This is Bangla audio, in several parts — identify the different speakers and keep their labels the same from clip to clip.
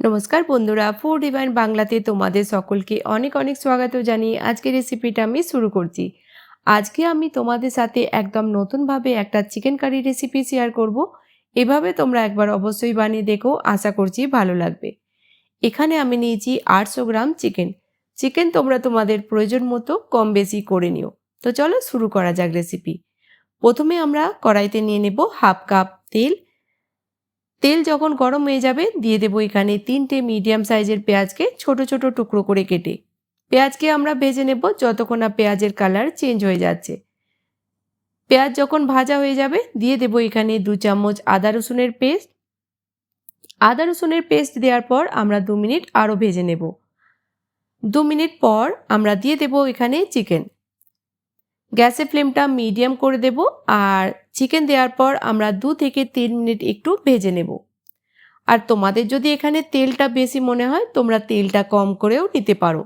Speaker 1: নমস্কার বন্ধুরা, ফুড ডিভাইন বাংলাতে তোমাদের সকলকে অনেক অনেক স্বাগত জানিয়ে আজকের রেসিপিটা আমি শুরু করছি। আজকে আমি তোমাদের সাথে একদম নতুনভাবে একটা চিকেন কারি রেসিপি শেয়ার করব। এভাবে তোমরা একবার অবশ্যই বানিয়ে দেখো, আশা করছি ভালো লাগবে। এখানে আমি নিয়েছি 800 গ্রাম চিকেন। চিকেন তোমরা তোমাদের প্রয়োজন মতো কম বেশি করে নিও। তো চলো শুরু করা যাক রেসিপি। প্রথমে আমরা কড়াইতে নিয়ে নেব হাফ কাপ তেল। তেল যখন গরম হয়ে যাবে দিয়ে দেবো এখানে 3টে মিডিয়াম সাইজের পেঁয়াজকে ছোট ছোট টুকরো করে কেটে। পেঁয়াজকে আমরা ভেজে নেব যতক্ষণ না পেঁয়াজের কালার চেঞ্জ হয়ে যাচ্ছে। পেঁয়াজ যখন ভাজা হয়ে যাবে দিয়ে দেবো এখানে 2 চামচ আদা রসুনের পেস্ট। আদা রসুনের পেস্ট দেওয়ার পর আমরা 2 মিনিট আরও ভেজে নেব। 2 মিনিট পর আমরা দিয়ে দেবো এখানে চিকেন। গ্যাসের ফ্লেমটা মিডিয়াম করে দেব আর চিকেন দেওয়ার পর আমরা 2 থেকে 3 মিনিট একটু ভেজে নেব। আর তোমাদের যদি এখানে তেলটা বেশি মনে হয় তোমরা তেলটা কম করেও নিতে পারো।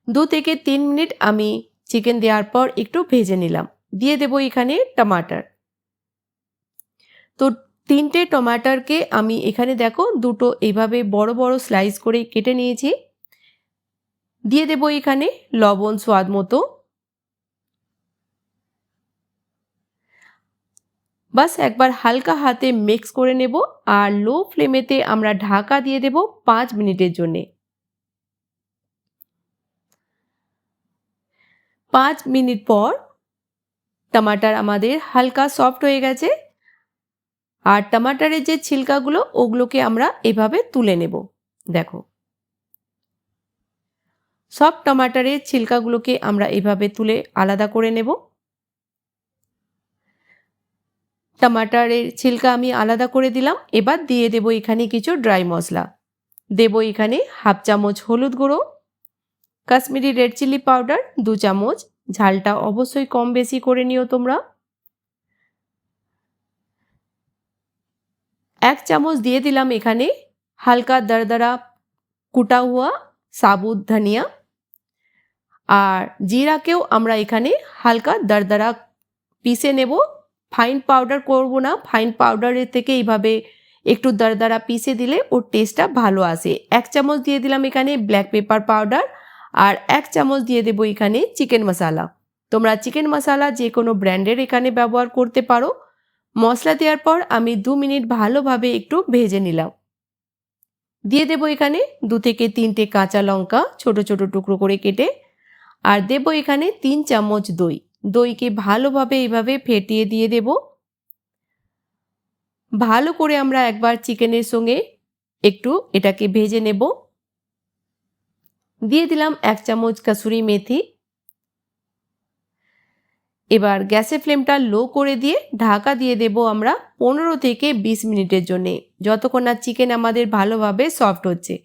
Speaker 1: 2 থেকে 3 মিনিট আমি চিকেন দেওয়ার পর একটু ভেজে নিলাম। দিয়ে দেব এখানে টমাটার। তো 3টে টমাটারকে আমি এখানে দেখো দুটো এইভাবে বড় বড় স্লাইস করে কেটে নিয়েছি। দিয়ে দেব এখানে লবণ স্বাদ মতো। বাস একবার হালকা হাতে মিক্স করে নেব আর লো ফ্লেমেতে আমরা ঢাকা দিয়ে দেব 5 মিনিটের জন্যে। 5 মিনিট পর টমাটার আমাদের হালকা সফট হয়ে গেছে আর টমাটারের যে ছিলকাগুলো ওগুলোকে আমরা এভাবে তুলে নেব। দেখো, সব টমাটারের ছিলকাগুলোকে আমরা এভাবে তুলে আলাদা করে নেব। টমাটারের ছিলকা আমি আলাদা করে দিলাম। এবার দিয়ে দেব এখানে কিছু ড্রাই মশলা। দেব এখানে হাফ চামচ হলুদ গুঁড়ো, কাশ্মীরি রেড চিলি পাউডার 2 চামচ। ঝালটা অবশ্যই কম বেশি করে নিও তোমরা। 1 চামচ দিয়ে দিলাম এখানে হালকা দরদরা কুটা হুয়া সাবুত ধনিয়া। আর জিরাকেও আমরা এখানে হালকা দরদরা পিষে নেব। ফাইন পাউডার করব না, ফাইন পাউডারের থেকে এইভাবে একটু দরদরা পিষে দিলে ওর টেস্টটা ভালো আসে। 1 চামচ দিয়ে দিলাম এখানে ব্ল্যাক পেপার পাউডার আর 1 চামচ দিয়ে দেবো এখানে চিকেন মশলা। তোমরা চিকেন মশলা যে কোনো ব্র্যান্ডের এখানে ব্যবহার করতে পারো। মশলা দেওয়ার পর আমি 2 মিনিট ভালোভাবে একটু ভেজে নিলাম। দিয়ে দেবো এখানে 2 থেকে 3টে কাঁচা লঙ্কা ছোট ছোট টুকরো করে কেটে আর দেব এখানে 3 চামচ দই। দইকে ভালোভাবে এইভাবে ফেটিয়ে দিয়ে দেব। ভালো করে আমরা একবার চিকেনের সঙ্গে একটু এটাকে ভেজে নেব। দিয়ে দিলাম 1 চামচ কসুরি মেথি। এবার গ্যাসের ফ্লেমটা লো করে দিয়ে ঢাকা দিয়ে দেব আমরা 15 থেকে 20 মিনিটের জন্যে, যতক্ষণ না চিকেন আমাদের ভালোভাবে সফট হচ্ছে।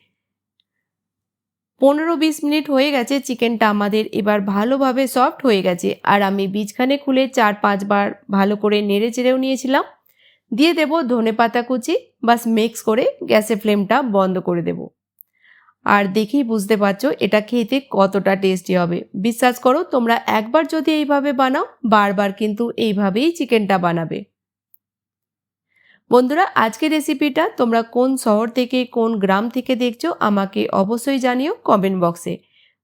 Speaker 1: 15-20 মিনিট হয়ে গেছে, চিকেনটা আমাদের এবার ভালোভাবে সফট হয়ে গেছে আর আমি বীজখানে খুলে 4-5 বার ভালো করে নেড়ে চেড়েও নিয়েছিলাম। দিয়ে দেব ধনেপাতা কুচি। বাস মিক্স করে গ্যাসের ফ্লেমটা বন্ধ করে দেব। আর দেখেই বুঝতে পারছো এটা খেতে কতটা টেস্টি হবে। বিশ্বাস করো তোমরা একবার যদি এইভাবে বানাও বারবার কিন্তু এইভাবেই চিকেনটা বানাবে। বন্ধুরা, আজকের রেসিপিটা তোমরা কোন শহর থেকে কোন গ্রাম থেকে দেখছো আমাকে অবশ্যই জানিও কমেন্ট বক্সে।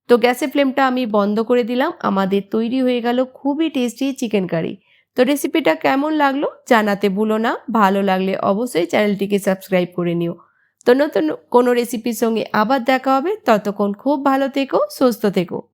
Speaker 1: তো গ্যাসের ফ্লেমটা আমি বন্ধ করে দিলাম। আমাদের তৈরি হয়ে গেল খুবই টেস্টি চিকেন কারি। তো রেসিপিটা কেমন লাগলো জানাতে ভুলো না। ভালো লাগলে অবশ্যই চ্যানেলটিকে সাবস্ক্রাইব করে নিও। তো নতুন কোনো রেসিপির সঙ্গে আবার দেখা হবে। ততক্ষণ খুব ভালো থেকো, সুস্থ থেকো।